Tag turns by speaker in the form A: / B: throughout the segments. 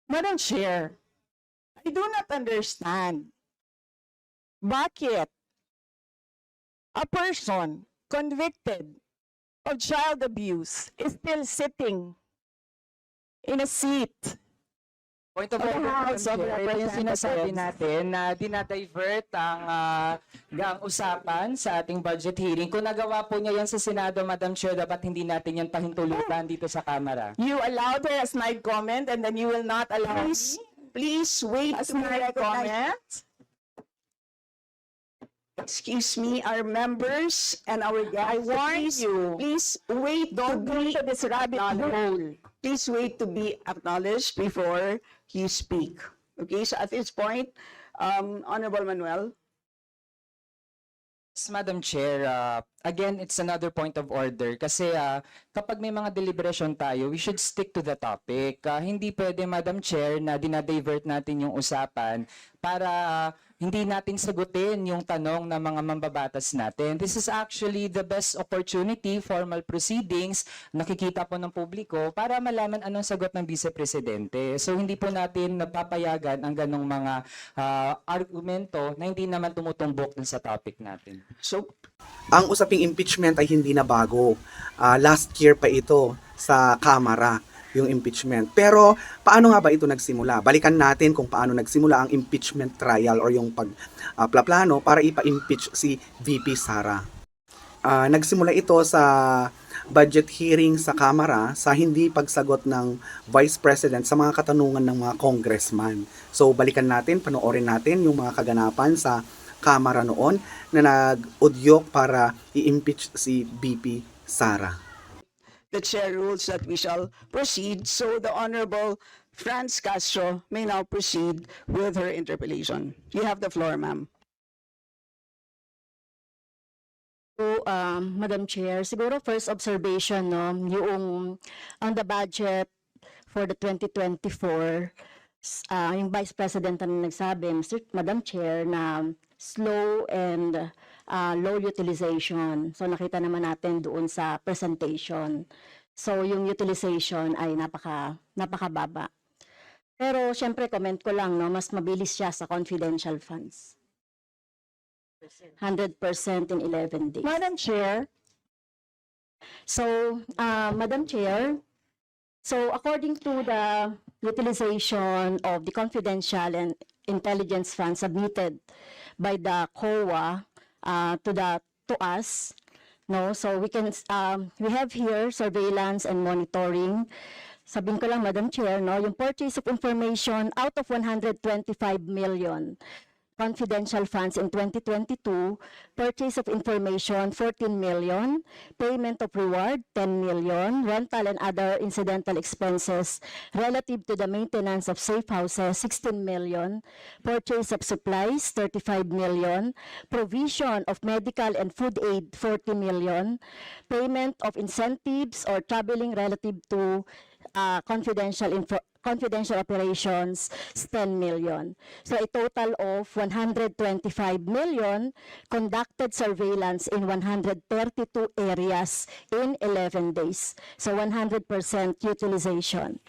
A: Madam Chair, I do not understand bakit a person convicted of child abuse is still sitting in a seat.
B: Point of
A: Of the
B: order, Madam
A: House of
B: Chair. Ito yung sinasabi
A: Representatives.
B: natin na dinadivert ang usapan sa ating budget hearing. Kung nagawa po niya yan sa Senado, Madam Chair, dapat hindi natin yan pahintulutan dito sa Kamara.
A: You allowed her a snide comment and then you will not allow
C: Please wait
A: a
C: to be
A: snide
C: recognized.
A: comment?
C: Excuse me, our members and our guests.
A: I warn you.
C: Please wait to
A: Don't go
C: be
A: into this rabbit hole.
C: please wait to be acknowledged before you speak. Okay, so at this point, Honorable Manuel.
B: Yes, Madam Chair, again, it's another point of order kasi kapag may mga deliberation tayo, we should stick to the topic. Hindi pwede, Madam Chair, na dinadivert natin yung usapan para hindi natin sagutin yung tanong ng mga mambabatas natin. This is actually the best opportunity, formal proceedings, nakikita po ng publiko para malaman anong sagot ng Vice Presidente. So hindi po natin napapayagan ang ganong mga argumento na hindi naman tumutumbok dun sa topic natin.
C: So,
D: Ang usaping impeachment ay hindi na bago. Last year pa ito sa Kamara, yung impeachment. Pero paano nga ba ito nagsimula? Balikan natin kung paano nagsimula ang impeachment trial or yung pagplano para ipa-impeach si VP Sara. Nagsimula ito sa budget hearing sa Kamara sa hindi pagsagot ng Vice President sa mga katanungan ng mga congressman. So balikan natin, panoorin natin yung mga kaganapan sa Kamara noon na nag-udyok para i-impeach si VP Sara.
C: the chair rules that we shall proceed. So the Honorable Franz Castro may now proceed with her interpellation. You have the floor, ma'am.
E: So, Madam Chair, siguro first observation, no, yung on the budget for the 2024, yung Vice President na nagsabi, Madam Chair, na slow and low utilization. So nakita naman natin doon sa presentation. So yung utilization ay napakababa. Pero syempre comment ko lang, no, mas mabilis siya sa confidential funds. 100% in 11 days.
A: Madam Chair,
E: So, Madam Chair, so according to the utilization of the confidential and intelligence funds submitted by the COA to us, no, so we have here surveillance and monitoring. Sabihin ko lang, Madam Chair, no, yung purchase of information out of 125 million confidential funds in 2022, purchase of information 14 million, payment of reward 10 million, rental and other incidental expenses relative to the maintenance of safe houses 16 million, purchase of supplies 35 million, provision of medical and food aid 40 million, payment of incentives or traveling relative to confidential operations is 10 million. So a total of 125 million conducted surveillance in 132 areas in 11 days. So 100% utilization.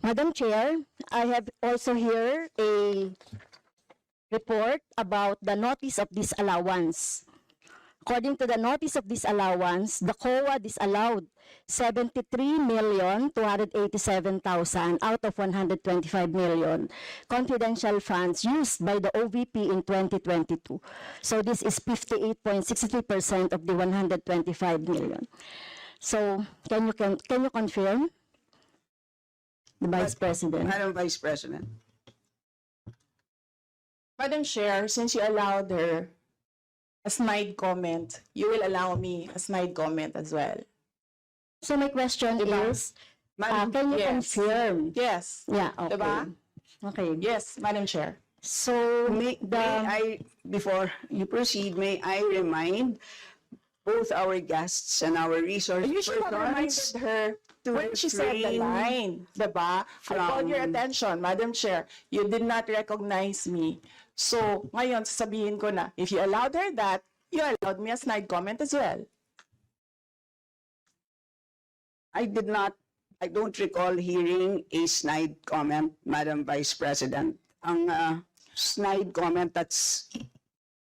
E: Madam Chair, I have also here a report about the notice of disallowance. According to the notice of disallowance, the COA disallowed 73,287,000 out of 125 million confidential funds used by the OVP in 2022. So this is 58.63% of the 125 million. So can you confirm, the Vice President?
C: Madam Vice President.
A: Madam Chair, since you allowed her a snide comment, you will allow me a snide comment as well.
E: So my question
A: Diba?
E: is, can you
A: Yes.
E: confirm?
A: Yes.
E: Yeah, okay.
A: Diba?
E: Okay.
A: Yes, Madam Chair.
E: So
C: Before you proceed, may I remind both our guests and our resource
A: You should have reminded
C: persons
A: her when she said the
C: refrain
A: line, diba? I called your
C: from-
A: attention, Madam Chair. You did not recognize me. So, ngayon, sasabihin ko na, if you allowed her that, you allowed me a snide comment as well.
C: I did not I don't recall hearing a snide comment, Madam Vice President. Ang snide comment, that's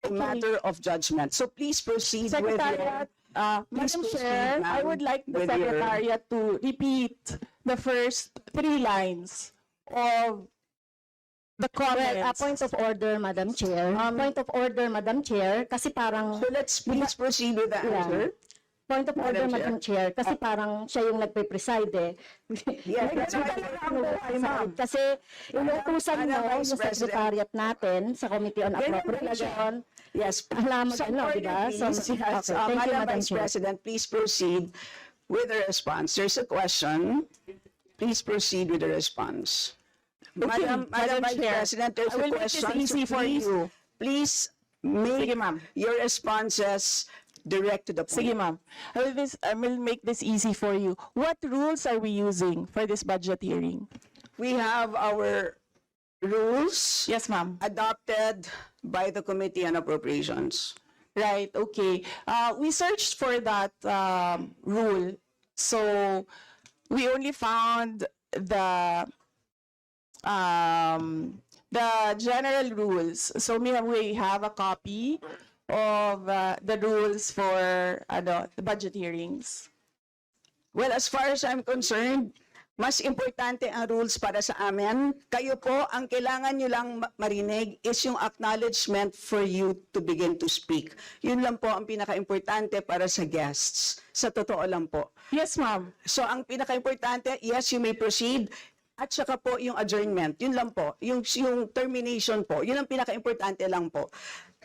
C: a matter of judgment. So please proceed with your...
A: Secretariat,
C: Please
A: Madam
C: proceed,
A: Chair, I
C: ma'am,
A: would like the
C: with your-
A: Secretariat to repeat the first 3 lines of the
E: Well,
A: comments.
E: point of order, Madam Chair. Point of order, Madam Chair, kasi parang...
C: So let's please proceed with the answer.
E: Point of order,
C: Madam Chair.
E: Madam Chair, kasi parang siya yung nagpe-preside eh.
C: Yes, that's why
E: Preside. Kasi inuutusan mo
C: Madam
E: yung
C: Vice President.
E: secretariat natin sa Committee on
C: Ganyan
E: Appropriation.
C: Yes.
E: Alam mo,
C: Some
E: ano,
C: order,
E: di ba? So,
C: please. Yes,
E: okay, thank you,
C: Madam
E: Madam
C: Vice
E: Chair.
C: President, please proceed with the response. There's a question. Please proceed with the response. Madam Vice
A: Chair,
C: President, there's
A: I
C: a
A: will make this
C: question.
A: easy for you.
C: Please make
A: Sige, ma'am.
C: your responses direct to the point.
A: Sige, ma'am. I will make this easy for you. What rules are we using for this budget hearing?
C: We have our rules
A: Yes, ma'am.
C: adopted by the Committee on Appropriations.
A: Right, okay. We searched for that rule. So we only found the general rules. So we have a copy of the rules for the budget hearings.
C: Well, as far as I'm concerned, mas importante ang rules para sa amin. Kayo po, ang kailangan nyo lang marinig is yung acknowledgement for you to begin to speak. Yun lang po ang pinaka-importante para sa guests. Sa totoo lang po.
A: Yes, ma'am.
C: So, ang pinaka-importante, yes, you may proceed. At saka po yung adjournment. Yun lang po. Yung termination po. Yun ang pinaka-importante lang po.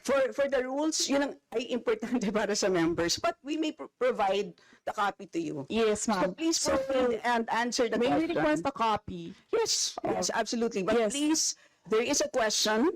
C: For the rules, yun ang ay importante para sa members. But we may provide the copy to you.
A: Yes,
C: So
A: ma'am.
C: please proceed and answer the
A: May we
C: question.
A: request a copy?
C: Yes, yes, absolutely. But
A: Yes.
C: please, there is a question.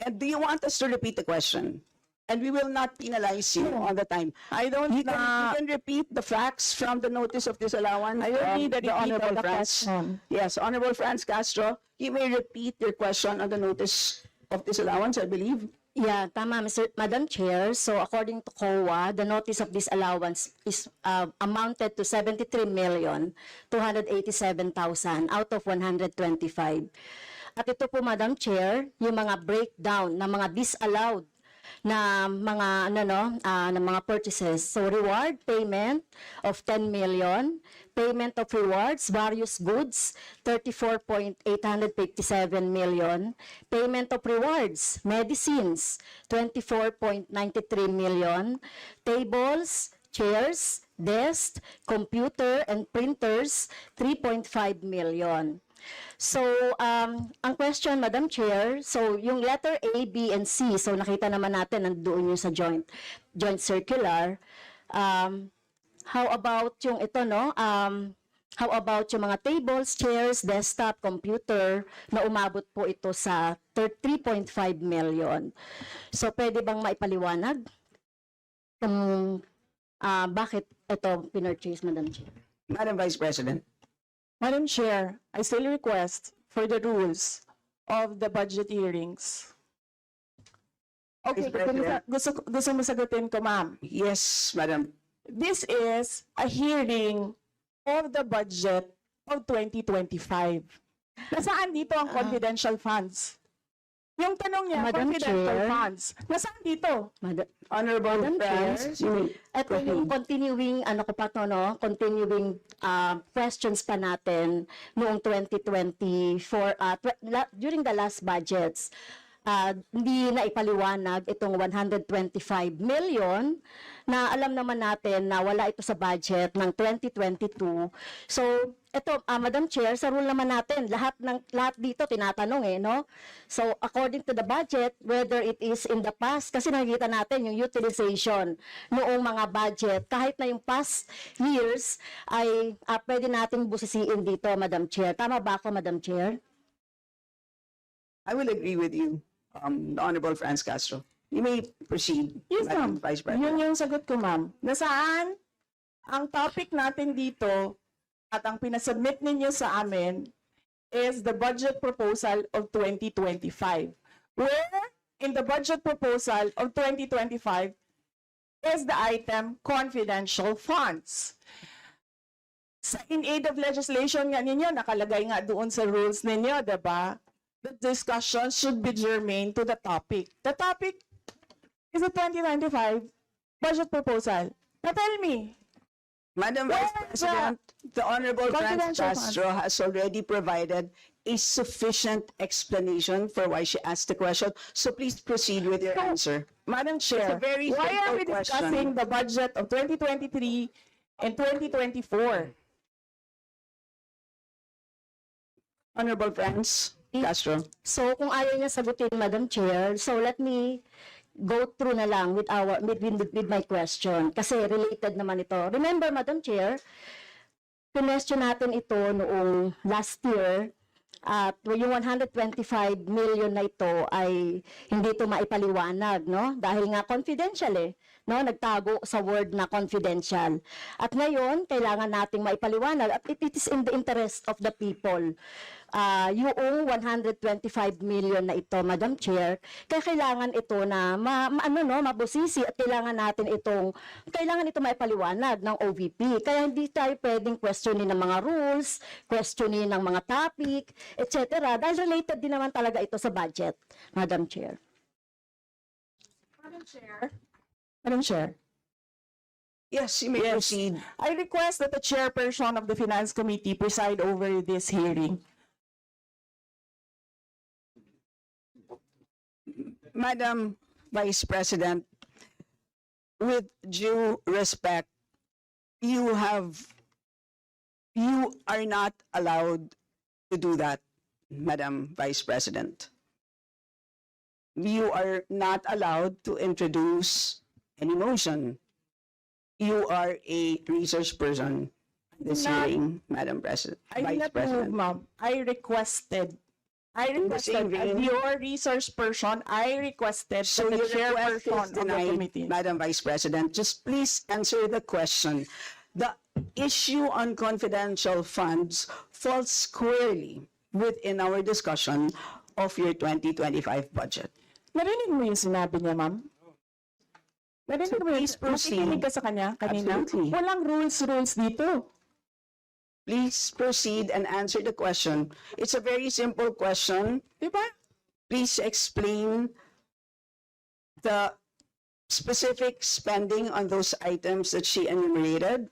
C: And do you want us to repeat the question? And we will not penalize you on the time.
A: I don't
C: You can repeat the facts from the notice of disallowance.
A: I don't need the repeat of
C: Honorable
A: the
C: Franz.
A: question.
C: Yes, Honorable Franz Castro, you may repeat your question on the notice of disallowance, I believe.
E: Yeah, tama, Madam Chair. So according to COA, the notice of disallowance is amounted to 73,287,000 out of 125. At ito po, Madam Chair, yung mga breakdown ng mga disallowed na mga na mga purchases. So reward payment of 10 million, payment of rewards, various goods, 34.857 million, payment of rewards, medicines, 24.93 million, tables, chairs, desks, computer and printers, 3.5 million. So, ang question, Madam Chair, so yung letter A, B, and C, so nakita naman natin nandoon yung sa joint circular. How about yung ito, no? How about yung mga tables, chairs, desktop, computer, na umabot po ito sa 3.5 million. So, pwede bang maipaliwanag kung bakit ito pinurchase, Madam Chair?
C: Madam Vice President.
A: Madam Chair, I still request for the rules of the budget hearings. Okay,
C: Vice President.
A: gusto mo sagutin ko, ma'am.
C: Yes, Madam.
A: This is a hearing of the budget of 2025. Nasaan dito ang confidential funds? Yung tanong niya,
E: Madam
A: confidential
E: Chair.
A: funds. Nasaan dito?
C: Honorable
E: Madam Chair,
C: Franz, you may
E: ito yung continuing, continuing questions pa natin noong 2024, during the last budgets. Hindi na ipaliwanag itong 125 million na alam naman natin na wala ito sa budget ng 2022. So, ito, Madam Chair, sa rule naman natin, lahat dito tinatanong no? So, according to the budget, whether it is in the past, kasi nakikita natin yung utilization noong mga budget, kahit na yung past years, ay pwede nating busisiin dito, Madam Chair. Tama ba ako, Madam Chair?
C: I will agree with you, the Honorable Franz Castro. You may proceed,
A: Yes,
C: Madam
A: ma'am.
C: Vice President.
A: Yun yung sagot ko, ma'am. Nasaan ang topic natin dito at ang pinasubmit ninyo sa amin is the budget proposal of 2025. Where in the budget proposal of 2025 is the item confidential funds. Sa in aid of legislation nga ninyo, nakalagay nga doon sa rules ninyo, diba? The discussion should be germane to the topic. The topic is the 2025 budget proposal. Now tell me,
C: Madam
A: Where
C: Vice
A: the
C: President, the Honorable Franz
A: confidential
C: Castro has already provided a sufficient explanation for why she asked the question. So please proceed with your answer.
A: Madam Chair,
C: a very
A: why are
C: simple
A: we
C: question.
A: discussing the budget of 2023 and 2024?
C: Honorable Franz Castro.
E: So kung ayaw niya sagutin, Madam Chair, so let me go through na lang with my question kasi related naman ito. Remember, Madam Chair, question natin ito noong last year at yung 125 million na ito ay hindi ito maipaliwanag, no? Dahil nga confidential no? Nagtago sa word na confidential. At ngayon, kailangan nating maipaliwanag at it is in the interest of the people. Yung 125 million na ito, Madam Chair, kaya kailangan ito na mabusisi at kailangan ito maipaliwanag ng OVP. Kaya hindi tayo pwedeng questionin ng mga rules, questionin ng mga topic, etc. Dahil related din naman talaga ito sa budget, Madam Chair.
A: Madam Chair,
C: Yes, you may
A: Yes.
C: proceed.
A: I request that the chairperson of the Finance Committee preside over this hearing.
C: Madam Vice President, with due respect, you are not allowed to do that, Madam Vice President. You are not allowed to introduce any motion. You are a research person in this
A: Not-
C: hearing, Madam President,
A: I did
C: Vice
A: not move,
C: President.
A: ma'am. I requested,
C: In the same
A: as
C: vein-
A: your research person, I requested
C: So
A: that the
C: your request is
A: chairperson of the
C: denied,
A: committee.
C: Madam Vice President. Just please answer the question. The issue on confidential funds falls squarely within our discussion of your 2025 budget.
A: Narinig mo yung sinabi niya, ma'am? Narinig
C: So
A: mo yung,
C: please proceed.
A: nakikinig ka sa kanya kanina?
C: Absolutely.
A: Walang rules dito.
C: Please proceed and answer the question. It's a very simple question.
A: Di ba?
C: Please explain the specific spending on those items that she enumerated,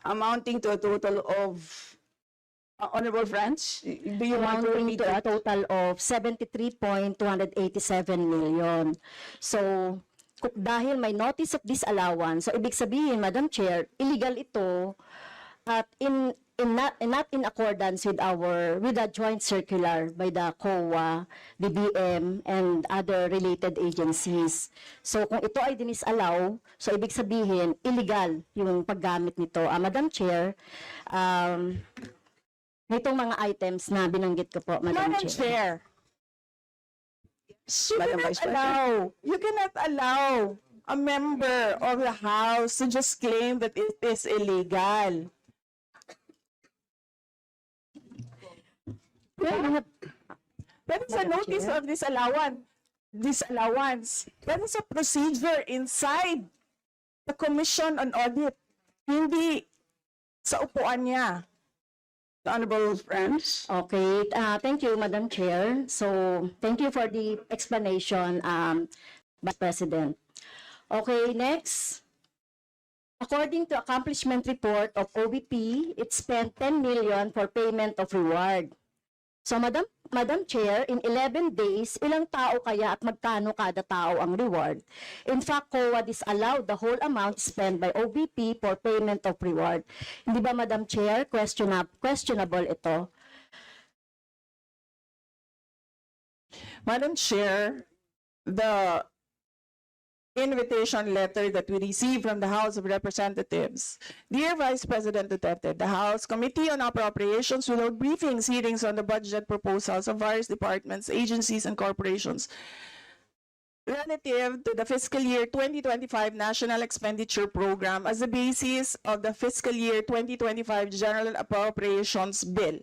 C: amounting to a total of, Honorable Franz, do you want to
E: Amounting
C: repeat
E: to a
C: it?
E: total of 73.287 million. So, dahil may notice of disallowance, so ibig sabihin, Madam Chair, illegal ito at not in accordance with the joint circular by the COA, DBM, and other related agencies. So kung ito ay dinisallow, so ibig sabihin illegal yung paggamit nito. Madam Chair, nitong mga items na binanggit ko po, Madam
A: Madam
E: Chair.
A: Chair, you
C: Madam
A: cannot
C: Vice President.
A: you cannot allow a member of the House to just claim that it is illegal. That is a
E: Madam
A: notice
E: Chair.
A: of disallowance. That is a procedure inside the Commission on Audit. Hindi sa upuan niya.
C: The Honorable Franz.
E: Okay, thank you, Madam Chair. So, thank you for the explanation, Vice President. Okay, next. According to accomplishment report of OVP, it spent 10 million for payment of reward. So, Madam Chair, in 11 days, ilang tao kaya at magkano kada tao ang reward? In fact, COA disallowed the whole amount spent by OVP for payment of reward. Hindi ba, Madam Chair, questionable ito?
A: Madam Chair, the invitation letter that we received from the House of Representatives. Dear Vice President Duterte, the House Committee on Appropriations will hold briefings, hearings on the budget proposals of various departments, agencies, and corporations relative to the fiscal year 2025 National Expenditure Program as the basis of the fiscal year 2025 General Appropriations Bill.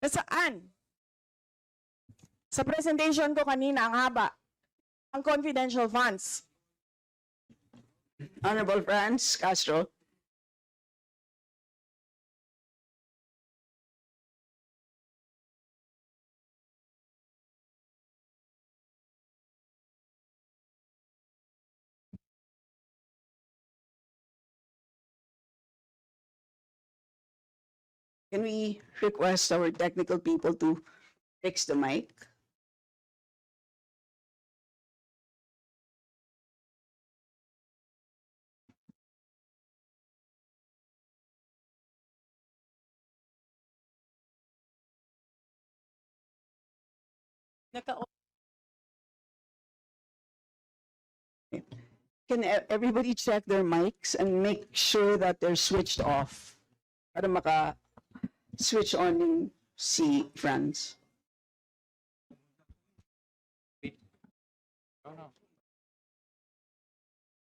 A: Nasaan? Sa presentation ko kanina, ang haba. Ang confidential funds.
C: Honorable Franz Castro. Can we request our technical people to fix the mic?
A: Naka-
C: Can everybody check their mics and make sure that they're switched off? Para maka-switch on yung si Franz.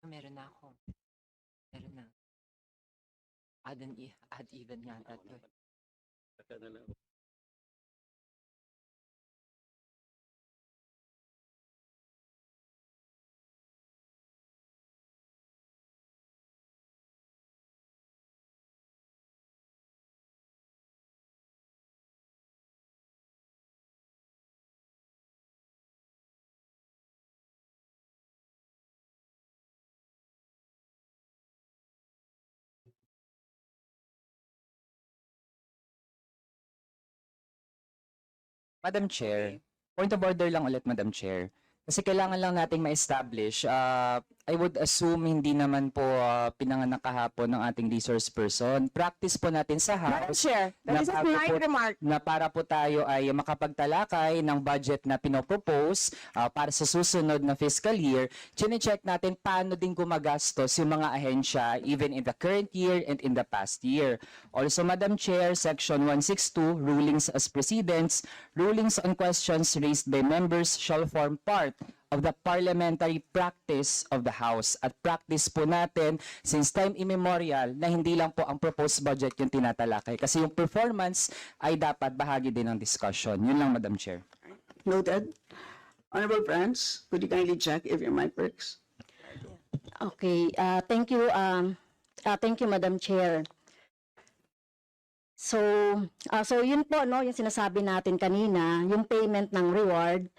F: Meron na ako. Meron na. Add even yata to.
B: Madam Chair, point of order lang ulit, Madam Chair. Kasi kailangan lang nating ma-establish. I would assume hindi naman po pinanganak kahapon ng ating resource person. Practice po natin sa
A: Madam
B: House
A: Chair, that is a
B: bago
A: polite
B: po-
A: remark.
B: na para po tayo ay makapagtalakay ng budget na pinopropose para sa susunod na fiscal year, chine-check natin paano din gumagastos yung mga ahensya even in the current year and in the past year. Also, Madam Chair, Section 162, Rulings as Precedents, rulings on questions raised by members shall form part of the parliamentary practice of the House. At practice po natin since time immemorial na hindi lang po ang proposed budget yung tinatalakay. Kasi yung performance ay dapat bahagi din ng discussion. Yun lang, Madam Chair.
C: Noted. Honorable Franz, could you kindly check if your mic works?
E: Okay, thank you, Madam Chair. So, so yun po, no, yung sinasabi natin kanina, yung payment ng reward,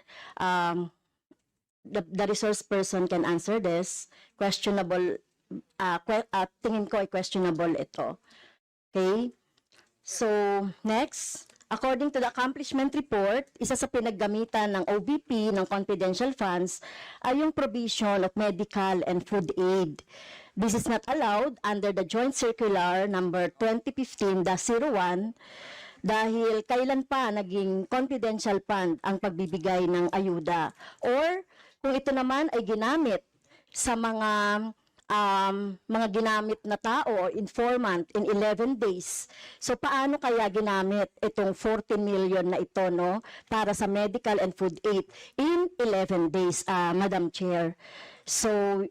E: the resource person can answer this. Questionable, tingin ko ay questionable ito. Okay? So, next, according to the accomplishment report, isa sa pinaggamitan ng OVP ng confidential funds ay yung provision of medical and food aid. This is not allowed under the Joint Circular number 2015-01 dahil kailan pa naging confidential fund ang pagbibigay ng ayuda. Or kung ito naman ay ginamit sa mga ginamit na tao o informant in 11 days. So paano kaya ginamit itong 40 million na ito, no, para sa medical and food aid in 11 days, Madam Chair? So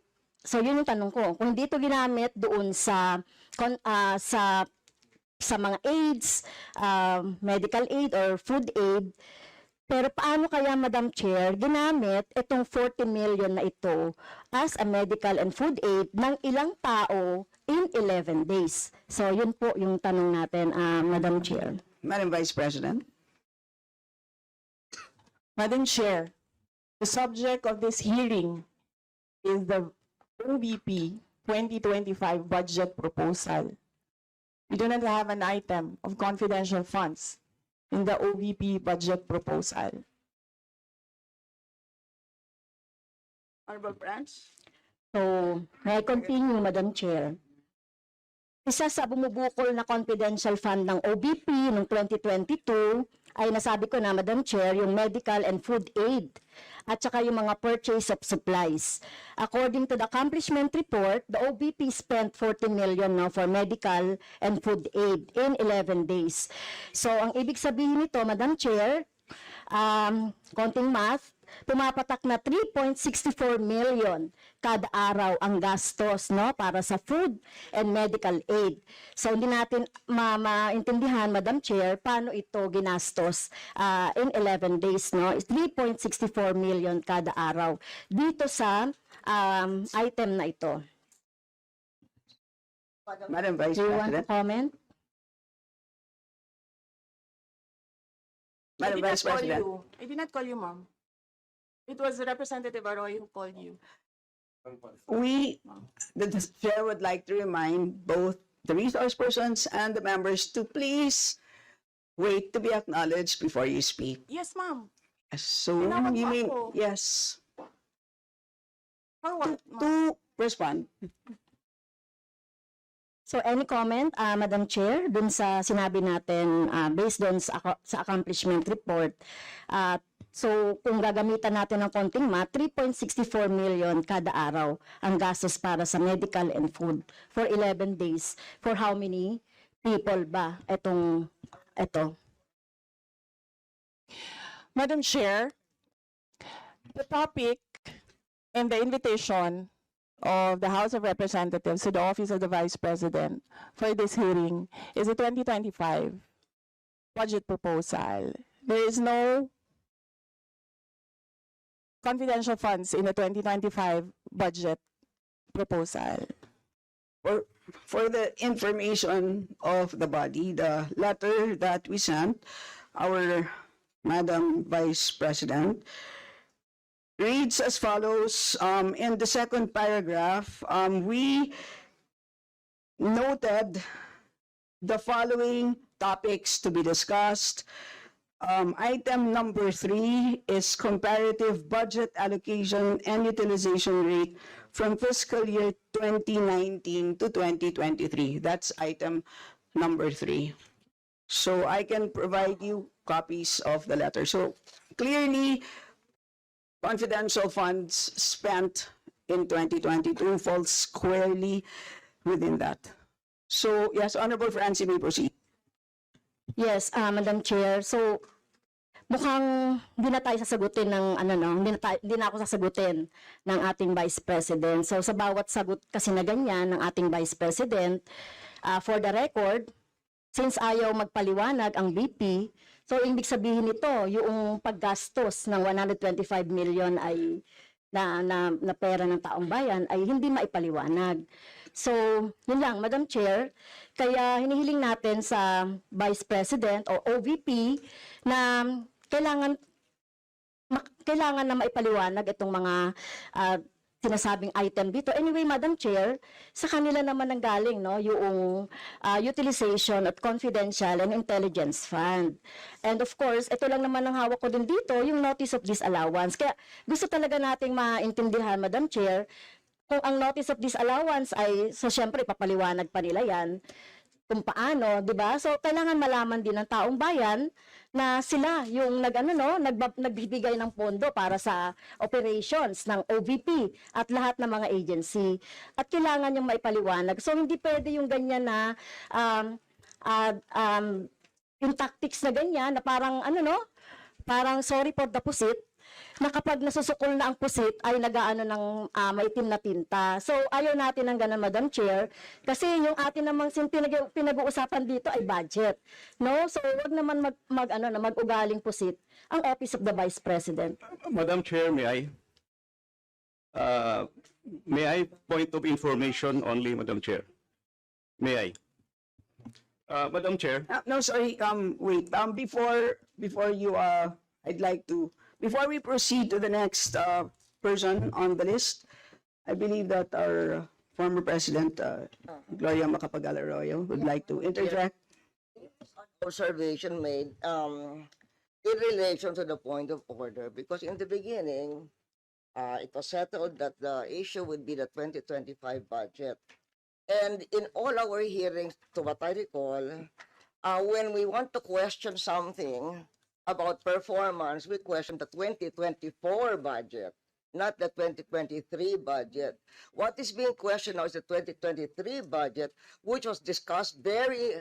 E: yun yung tanong ko. Kung hindi ito ginamit doon sa mga aids, medical aid or food aid, pero paano kaya, Madam Chair, ginamit itong 40 million na ito as a medical and food aid ng ilang tao in 11 days? So yun po yung tanong natin, Madam Chair.
C: Madam Vice President?
A: Madam Chair, the subject of this hearing is the OVP 2025 budget proposal. We do not have an item of confidential funds in the OVP budget proposal.
C: Honorable Franz?
E: So, may I continue, Madam Chair? Isa sa bumubukol na confidential fund ng OBP noong 2022 ay nasabi ko na, Madam Chair, yung medical and food aid at saka yung mga purchase of supplies. According to the accomplishment report, the OBP spent 40 million now for medical and food aid in 11 days. So, ang ibig sabihin nito, Madam Chair, konting math, pumapatak na 3.64 million kada araw ang gastos, no, para sa food and medical aid. So hindi natin maintindihan, Madam Chair, paano ito ginastos in 11 days, no? 3.64 million kada araw dito sa item na ito.
C: Madam Vice
E: Do you want to
C: President?
E: comment?
C: Madam Vice President?
A: I did not call you, ma'am. It was Representative Arroyo who called you.
C: The chair would like to remind both the resource persons and the members to please wait to be acknowledged before you speak.
A: Yes, ma'am.
C: Yes, so
A: Tinawag
C: you
A: mo
C: mean,
A: ako.
C: yes,
A: For what, ma'am?
C: to respond.
E: So any comment, Madam Chair, dun sa sinabi natin based dun sa accomplishment report. So kung gagamitan natin ng konting 3.64 million kada araw ang gastos para sa medical and food for 11 days. For how many people ba ito?
A: Madam Chair, the topic and the invitation of the House of Representatives to the Office of the Vice President for this hearing is the 2025 budget proposal. There is no confidential funds in the 2025 budget proposal.
C: For the information of the body, the letter that we sent, our Madam Vice President, reads as follows. In the second paragraph, we noted the following topics to be discussed. Item number 3 is comparative budget allocation and utilization rate from fiscal year 2019 to 2023. That's item number 3. So I can provide you copies of the letter. So clearly, confidential funds spent in 2022 falls squarely within that. So yes, Honorable Francie, may proceed.
E: Yes, Madam Chair. So, mukhang hindi na tayo sasagutin ng hindi na ako sasagutin ng ating Vice President. So, sa bawat sagot kasi na ganyan ng ating Vice President, for the record, since ayaw magpaliwanag ang BP, so ibig sabihin nito, yung paggastos ng 125 million ay na pera ng taong bayan ay hindi maipaliwanag. So, yun lang, Madam Chair. Kaya hinihiling natin sa Vice President o OVP na kailangan na maipaliwanag itong mga sinasabing item dito. Anyway, Madam Chair, sa kanila naman ang galing, no, yung utilization at confidential and intelligence fund. And of course, ito lang naman ang hawak ko din dito, yung notice of disallowance. Kaya gusto talaga nating maintindihan, Madam Chair, kung ang notice of disallowance ay, so syempre, papaliwanag pa nila yan, kung paano, di ba? So, kailangan malaman din ng taong bayan na sila yung nagbibigay ng pondo para sa operations ng OVP at lahat ng mga agency. At kailangan yung maipaliwanag. So, hindi pwede yung ganyan na yung tactics na ganyan na parang parang sorry for the pusit, na kapag nasusukol na ang pusit ay nagaano ng maitim na tinta. So ayaw natin ng ganun, Madam Chair, kasi yung atin namang pinag-uusapan dito ay budget. No? So wag naman mag-ugaling pusit ang Office of the Vice President.
G: Madam Chair, may I point of information only, Madam Chair? May I? Madam Chair,
C: No, sorry, wait. Before you, I'd like to, before we proceed to the next person on the list, I believe that our former President, Gloria Macapagal-Arroyo, would like to interject.
H: Observation made in relation to the point of order, because in the beginning, it was settled that the issue would be the 2025 budget. And in all our hearings, to what I recall, when we want to question something about performance, we question the 2024 budget, not the 2023 budget. What is being questioned now is the 2023 budget, which was discussed very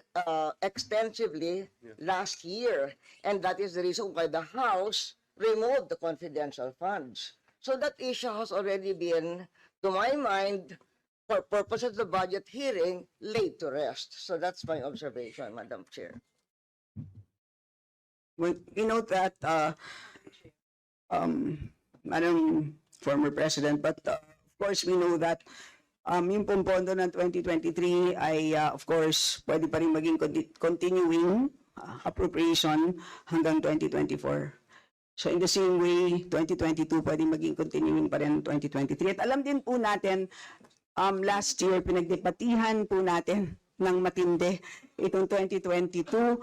H: extensively last year. And that is the reason why the House removed the confidential funds. So that issue has already been, to my mind, for purposes of the budget hearing, laid to rest. So that's my observation, Madam Chair.
C: We note that, Madam former President, but of course we know that yung pong pondo ng 2023 ay of course pwede pa rin maging continuing appropriation hanggang 2024. So in the same way, 2022 pwede maging continuing pa rin 2023. At alam din po natin, last year pinagdebatihan po natin ng matindi itong 2022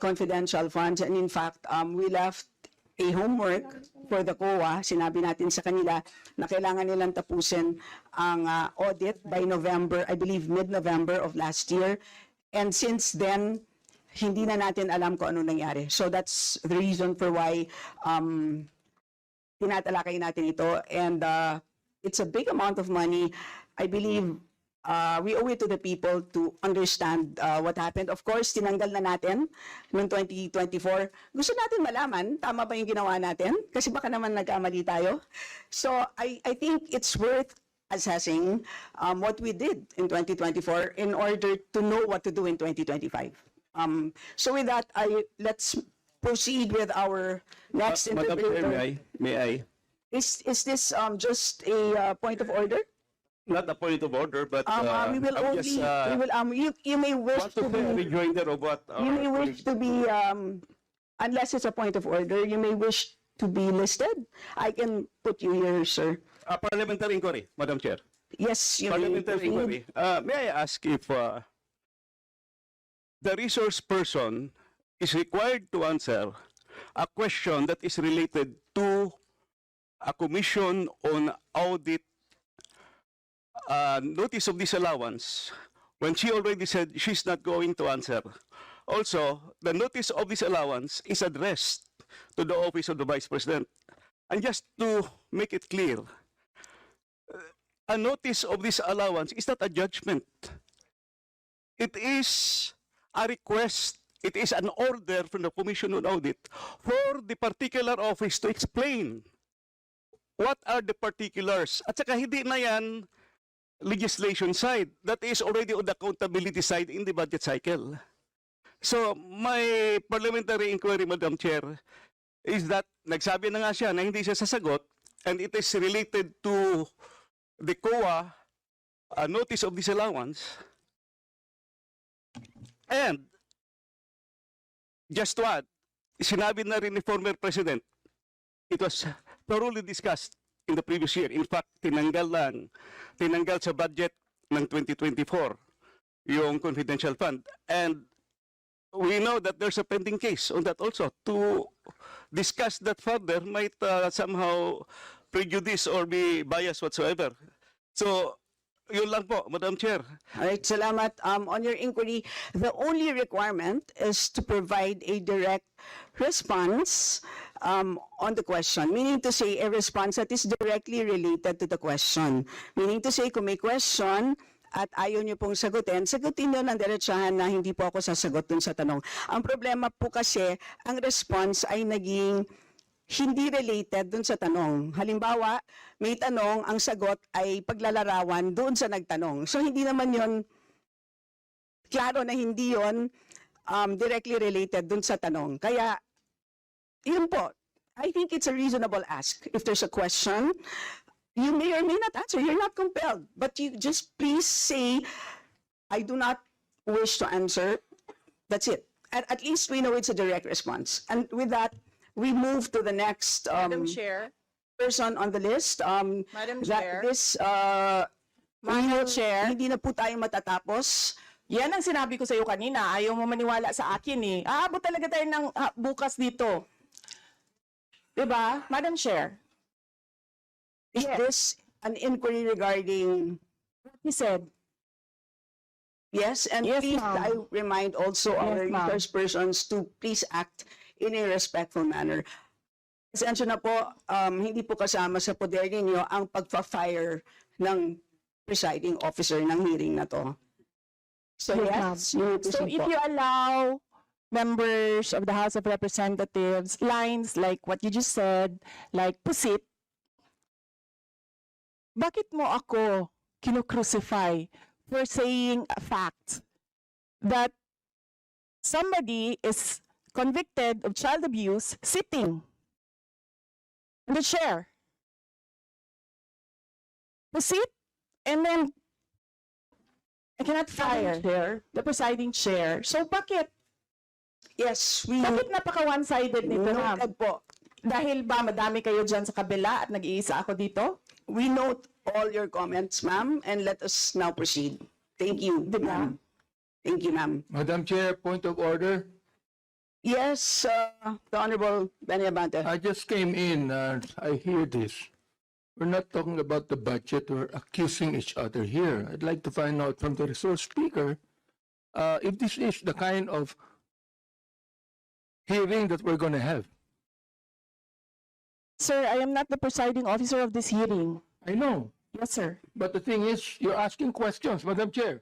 C: confidential funds. And in fact, we left a homework for the COA. Sinabi natin sa kanila na kailangan nilang tapusin ang audit by November, I believe mid-November of last year. And since then, hindi na natin alam kung ano nangyari. So that's the reason for why tinatalakay natin ito. And it's a big amount of money. I believe we owe it to the people to understand what happened. Of course, tinanggal na natin noong 2024. Gusto natin malaman, tama ba yung ginawa natin? Kasi baka naman nagkamali tayo. So I think it's worth assessing what we did in 2024 in order to know what to do in 2025. So with that, let's proceed with our next
G: Madam Chair,
C: interpreter.
G: may I?
C: Is this just a point of order?
G: Not a point of order, but
C: We will
G: I'm
C: only,
G: just
C: we will, you may wish
G: want to
C: to
G: be a
C: be,
G: rejoinder of what
C: you may wish to be, unless it's a point of order, you may wish to be listed. I can put you here, sir.
G: parliamentary inquiry, Madam Chair.
C: Yes, you may
G: Parliamentary inquiry.
C: proceed.
G: May I ask if the resource person is required to answer a question that is related to a commission on audit notice of disallowance when she already said she's not going to answer. Also, the notice of disallowance is addressed to the office of the Vice President. And just to make it clear, a notice of disallowance is not a judgment. It is a request. It is an order from the Commission on Audit for the particular office to explain what are the particulars. At saka hindi na yan legislation side. That is already on the accountability side in the budget cycle. So, my parliamentary inquiry, Madam Chair, is that nagsabi na nga siya na hindi siya sasagot and it is related to the COA notice of disallowance. And, just to add, sinabi na rin ni former President, it was thoroughly discussed in the previous year. In fact, tinanggal sa budget ng 2024 yung confidential fund. And we know that there's a pending case on that also. To discuss that further might somehow prejudice or be biased whatsoever. So, yun lang po, Madam Chair.
C: All right, salamat. On your inquiry, the only requirement is to provide a direct response on the question. Meaning to say, a response that is directly related to the question. Meaning to say, kung may question at ayaw niyo pong sagutin niyo ng diretsahan na hindi po ako sasagot dun sa tanong. Ang problema po kasi, ang response ay naging hindi related dun sa tanong. Halimbawa, may tanong, ang sagot ay paglalarawan doon sa nagtanong. So hindi naman yon klaro na hindi yon directly related dun sa tanong. Kaya, yun po, I think it's a reasonable ask. If there's a question, you may or may not answer. You're not compelled. But you just please say, I do not wish to answer. That's it. At least we know it's a direct response. And with that, we move to the next
A: Madam Chair,
C: person on the list.
A: Madam
C: That
A: Chair,
C: this,
A: Madam Chair,
C: hindi na po tayo matatapos.
A: yan ang sinabi ko sa iyo kanina. Ayaw mo maniwala sa akin eh. Aabot talaga tayo ng bukas dito. Diba? Madam Chair,
C: Is this an inquiry regarding,
A: he said,
C: yes, and
A: Yes,
C: please,
A: ma'am.
C: I remind also our
A: Yes, ma'am.
C: resource persons to please act in a respectful manner. Pasensya na po, hindi po kasama sa poder ninyo ang pagpa-fire ng presiding officer ng hearing na to. So yes, you may
A: so
C: proceed
A: if
C: po.
A: you allow members of the House of Representatives lines like what you just said, like pusit, bakit mo ako kinukrucify for saying a fact that somebody is convicted of child abuse sitting in the chair? Pusit, and then I cannot fire the presiding chair. So bakit?
C: Yes,
A: Bakit napaka one-sided nito, ma'am?
C: noted po.
A: Dahil ba madami kayo dyan sa kabila at nag-iisa ako dito?
C: We note all your comments, ma'am, and let us now proceed. Thank you,
A: Diba?
C: ma'am. Thank you, ma'am.
I: Madam Chair, point of order.
C: Yes, the Honorable Benny Abante.
I: I just came in and I hear this. We're not talking about the budget, we're accusing each other here. I'd like to find out from the resource speaker if this is the kind of hearing that we're going to have.
A: Sir, I am not the presiding officer of this hearing.
I: I know,
A: Yes, sir.
I: but the thing is, you're asking questions, Madam Chair.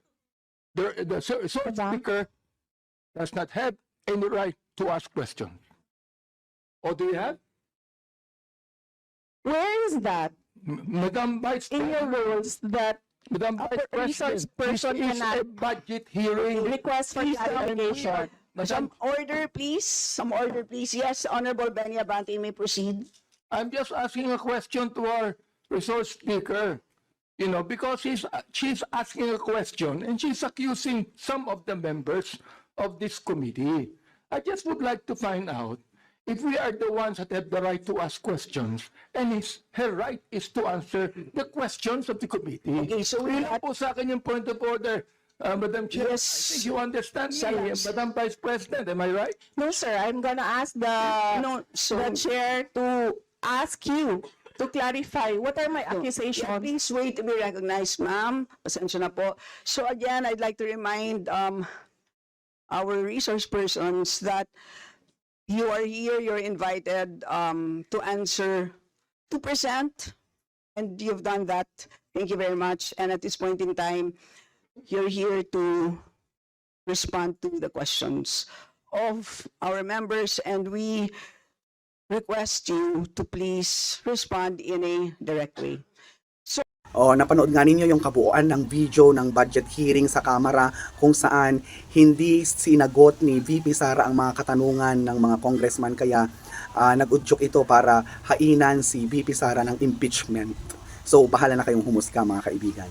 I: The resource
A: Madam?
I: speaker does not have any right to ask questions. Or do you have?
A: Where is that
I: Madam Vice
A: in your
I: President,
A: rules that
I: Madam
A: a
I: Vice
A: resource
I: President,
A: person
I: this is a
A: cannot
I: budget hearing.
A: request for
I: Please,
A: clarification?
C: Some order, please. Some order, please. Yes, Honorable Benny Abante, you may proceed.
I: I'm just asking a question to our resource speaker, you know, because she's asking a question and she's accusing some of the members of this committee. I just would like to find out if we are the ones that have the right to ask questions and her right is to answer the questions of the committee.
C: Okay, so we
I: Yun lang po sa akin yung point of order, Madam Chair.
C: Yes.
I: I think you understand me,
C: Salamat.
I: Madam Vice President, am I right?
A: No, sir. I'm gonna ask the
C: No, so
A: the chair to ask you to clarify what are my
C: yeah,
A: accusations.
C: please wait to be recognized, ma'am. Pasensya na po. So again, I'd like to remind our resource persons that you are here, you're invited to answer, to present, and you've done that. Thank you very much. And at this point in time, you're here to respond to the questions of our members, and we request you to please respond in a direct way.
D: O, napanood nga ninyo yung kabuuan ng video ng budget hearing sa Kamara kung saan hindi sinagot ni VP Sara ang mga katanungan ng mga congressman, kaya nag-udyok ito para hainan si VP Sara ng impeachment. So, bahala na kayong humusga, mga kaibigan.